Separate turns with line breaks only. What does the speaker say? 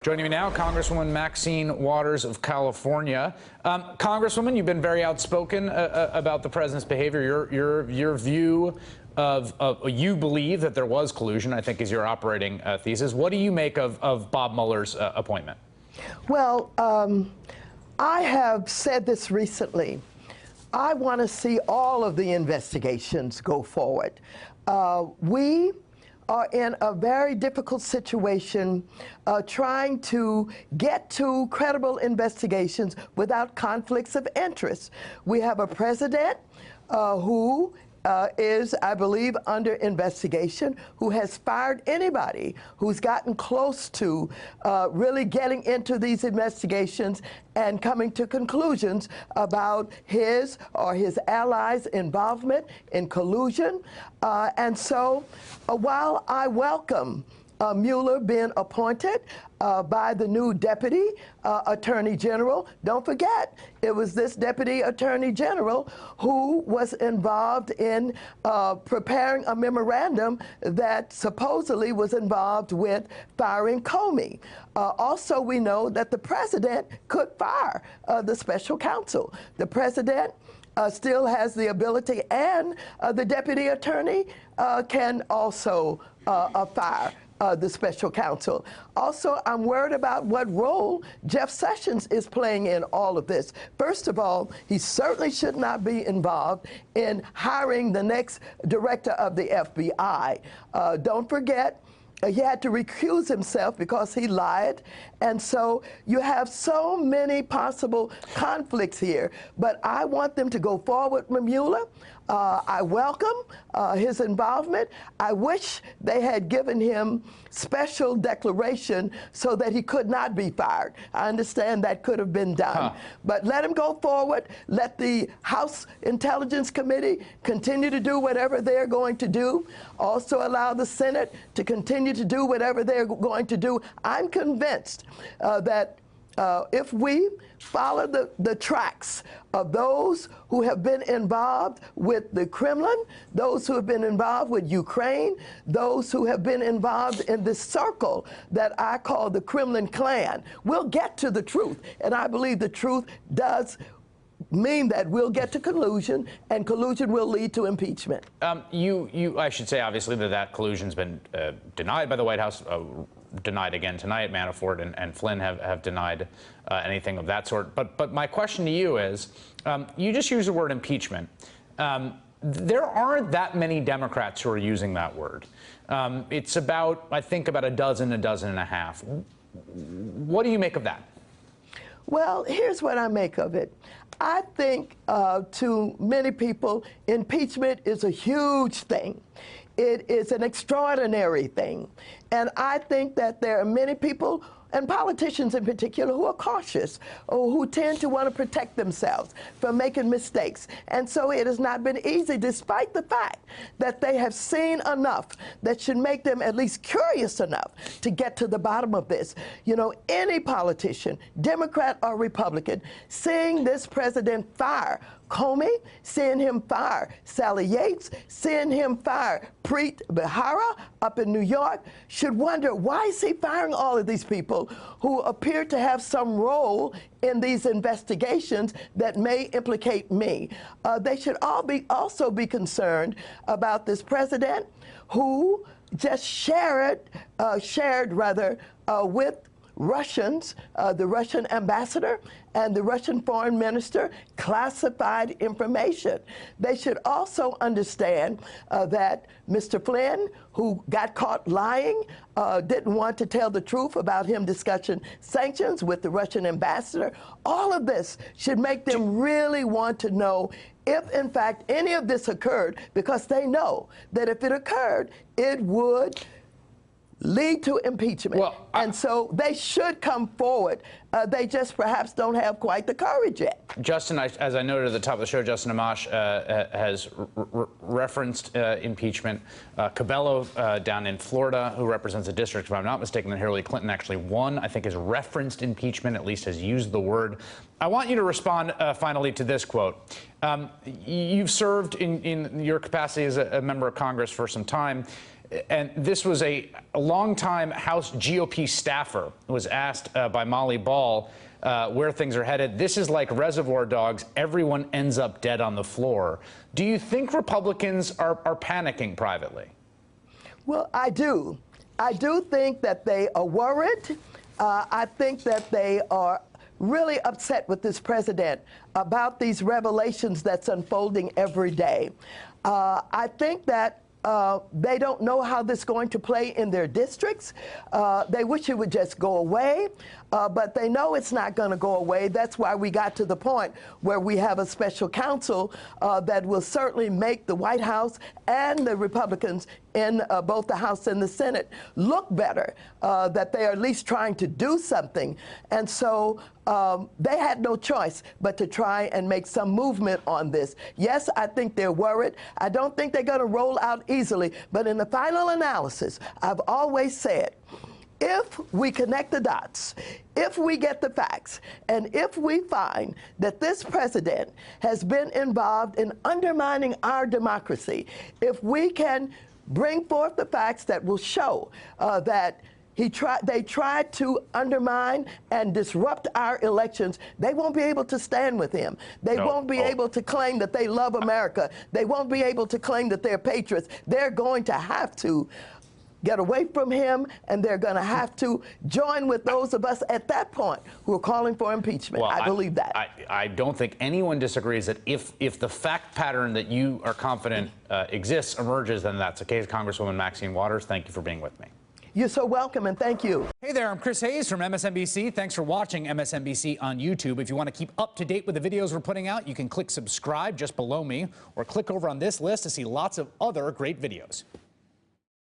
Joining me now, Congresswoman Maxine Waters of California. Congresswoman, you've been very outspoken about the president's behavior. Your view of you believe that there was collusion, I think, is your operating thesis. What do you make of Bob Mueller's appointment?
Well, I have said this recently. I want to see all of the investigations go forward. We are in a very difficult situation trying to get to credible investigations without conflicts of interest. We have a president who is, I believe, under investigation, who has fired anybody who's gotten close to really getting into these investigations and coming to conclusions about his or his allies' involvement in collusion. And so while I welcome Mueller being appointed by the new Deputy Attorney General. Don't forget, it was this Deputy Attorney General who was involved in preparing a memorandum that supposedly was involved with firing Comey. Also, we know that the President could fire the special counsel. The President still has the ability, and the Deputy Attorney can also fire the special counsel. Also, I'm worried about what role Jeff Sessions is playing in all of this. First of all, he certainly should not be involved in hiring the next director of the FBI. Don't forget, he had to recuse himself because he lied. And so you have so many possible conflicts here. But I want them to go forward with Mueller. I welcome his involvement. I wish they had given him special declaration so that he could not be fired. I understand that could have been done. But let him go forward. Let the House Intelligence Committee continue to do whatever they're going to do. Also allow the Senate to continue to do whatever they're going to do. I'm convinced that if we follow the tracks of those who have been involved with the Kremlin, those who have been involved with Ukraine, those who have been involved in this circle that I call the Kremlin clan, we'll get to the truth. And I believe the truth does mean that we'll get to collusion, and collusion will lead to impeachment.
I should say, obviously, that collusion's been denied by the White House, denied again tonight. Manafort and Flynn have denied anything of that sort. But my question to you is, you just used the word impeachment. There aren't that many Democrats who are using that word. It's about, I think, about a dozen and a half. What do you make of that?
Well, here's what I make of it. I think to many people, impeachment is a huge thing. It is an extraordinary thing. And I think that there are many people, and politicians in particular, who are cautious, or who tend to want to protect themselves from making mistakes. And so it has not been easy, despite the fact that they have seen enough that should make them at least curious enough to get to the bottom of this. You know, any politician, Democrat or Republican, seeing this president fire Comey, seeing him fire Sally Yates, seeing him fire Preet Bharara up in New York, should wonder, why is he firing all of these people who appear to have some role in these investigations that may implicate me? They should all also be concerned about this president who just shared with Russians, the Russian ambassador and the Russian foreign minister, classified information. They should also understand that Mr. Flynn, who got caught lying, didn't want to tell the truth about him discussing sanctions with the Russian ambassador. All of this should make them really want to know if, in fact, any of this occurred, because they know that if it occurred, it would lead to impeachment. Well, and so they should come forward. They just perhaps don't have quite the courage yet.
Justin, as I noted at the top of the show, Justin Amash has referenced impeachment. Cabello down in Florida, who represents a district, if I'm not mistaken, that Hillary Clinton actually won, I think has referenced impeachment, at least has used the word. I want you to respond finally to this quote. You've served in your capacity as a member of Congress for some time. and this was a longtime House GOP staffer was asked by Molly Ball where things are headed. This is like Reservoir Dogs. Everyone ends up dead on the floor. Do you think Republicans are panicking privately?
Well, I do. I do think that they are worried. I think that they are really upset with this president about these revelations that's unfolding every day. I think that they don't know how this is going to play in their districts. They wish it would just go away, but they know it's not going to go away. That's why we got to the point where we have a special counsel that will certainly make the White House and the Republicans in both the House and the Senate look better, that they are at least trying to do something. And so they had no choice but to try and make some movement on this. Yes, I think they're worried. I don't think they're going to roll out easily. But in the final analysis, I've always said, if we connect the dots, if we get the facts, and if we find that this president has been involved in undermining our democracy, if we can bring forth the facts that will show that they tried to undermine and disrupt our elections, they won't be able to stand with him. They won't be able to claim that they love America. They won't be able to claim that they're patriots. They're going to have to get away from him, and they're going to have to join with those of us at that point who are calling for impeachment.
Well,
I believe that.
I don't think anyone disagrees that if the fact pattern that you are confident exists emerges, then that's the case. Congresswoman Maxine Waters, thank you for being with me.
You're so welcome, and thank you.
Hey there, I'm Chris Hayes from MSNBC. Thanks for watching MSNBC on YouTube. If you want to keep up to date with the videos we're putting out, you can click subscribe just below me, or click over on this list to see lots of other great videos.